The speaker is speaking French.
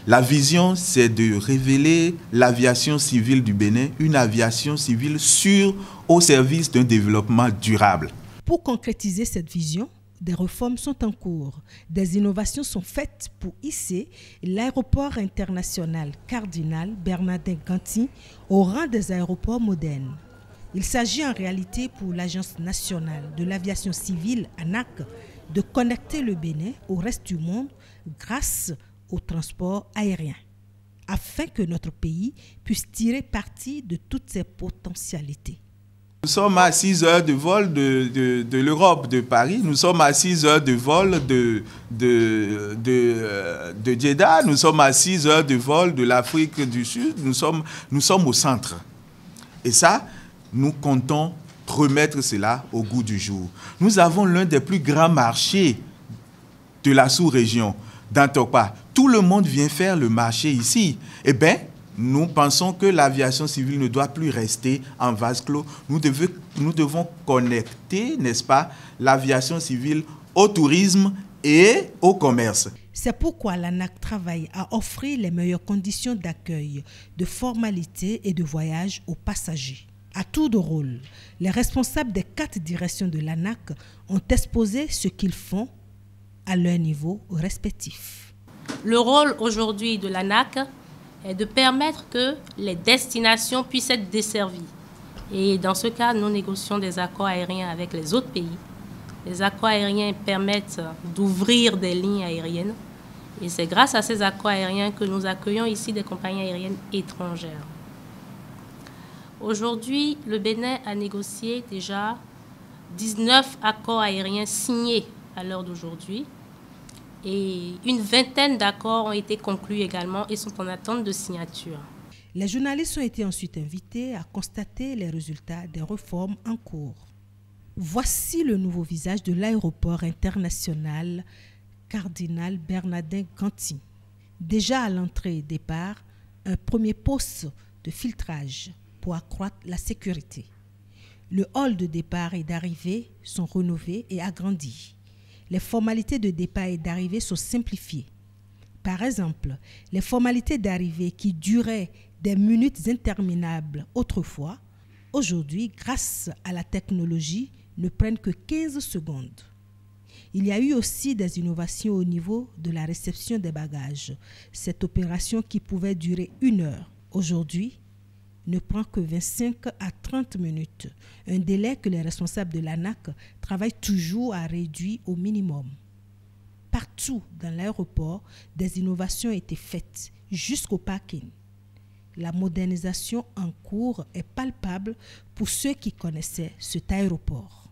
La vision, c'est de révéler l'aviation civile du Bénin, une aviation civile sûre au service d'un développement durable. Pour concrétiser cette vision, des réformes sont en cours. Des innovations sont faites pour hisser l'aéroport international Cardinal Bernardin Ganty au rang des aéroports modernes. Il s'agit en réalité pour l'Agence nationale de l'aviation civile, ANAC, de connecter le Bénin au reste du monde grâce au transport aérien, afin que notre pays puisse tirer parti de toutes ses potentialités. Nous sommes à 6 heures de vol de l'Europe, de Paris. Nous sommes à 6 heures de vol de Jeddah. Nous sommes à 6 heures de vol de l'Afrique du Sud. Nous sommes au centre. Et ça, nous comptons remettre cela au goût du jour. Nous avons l'un des plus grands marchés de la sous-région, d'Antokpa. Tout le monde vient faire le marché ici. Eh bien, nous pensons que l'aviation civile ne doit plus rester en vase clos. Nous devons connecter, n'est-ce pas, l'aviation civile au tourisme et au commerce. C'est pourquoi l'ANAC travaille à offrir les meilleures conditions d'accueil, de formalité et de voyage aux passagers. À tour de rôle, les responsables des 4 directions de l'ANAC ont exposé ce qu'ils font à leur niveau respectif. Le rôle aujourd'hui de l'ANAC est de permettre que les destinations puissent être desservies. Et dans ce cas, nous négocions des accords aériens avec les autres pays. Les accords aériens permettent d'ouvrir des lignes aériennes. Et c'est grâce à ces accords aériens que nous accueillons ici des compagnies aériennes étrangères. Aujourd'hui, le Bénin a négocié déjà 19 accords aériens signés à l'heure d'aujourd'hui. Et une vingtaine d'accords ont été conclus également et sont en attente de signature. Les journalistes ont été ensuite invités à constater les résultats des réformes en cours. Voici le nouveau visage de l'aéroport international Cardinal Bernardin Ganty. Déjà à l'entrée et départ, un premier poste de filtrage pour accroître la sécurité. Le hall de départ et d'arrivée sont rénovés et agrandis. Les formalités de départ et d'arrivée sont simplifiées. Par exemple, les formalités d'arrivée qui duraient des minutes interminables autrefois, aujourd'hui, grâce à la technologie, ne prennent que 15 secondes. Il y a eu aussi des innovations au niveau de la réception des bagages. Cette opération qui pouvait durer 1 heure, aujourd'hui, ne prend que 25 à 30 minutes, un délai que les responsables de l'ANAC travaillent toujours à réduire au minimum. Partout dans l'aéroport, des innovations ont été faites, jusqu'au parking. La modernisation en cours est palpable pour ceux qui connaissaient cet aéroport.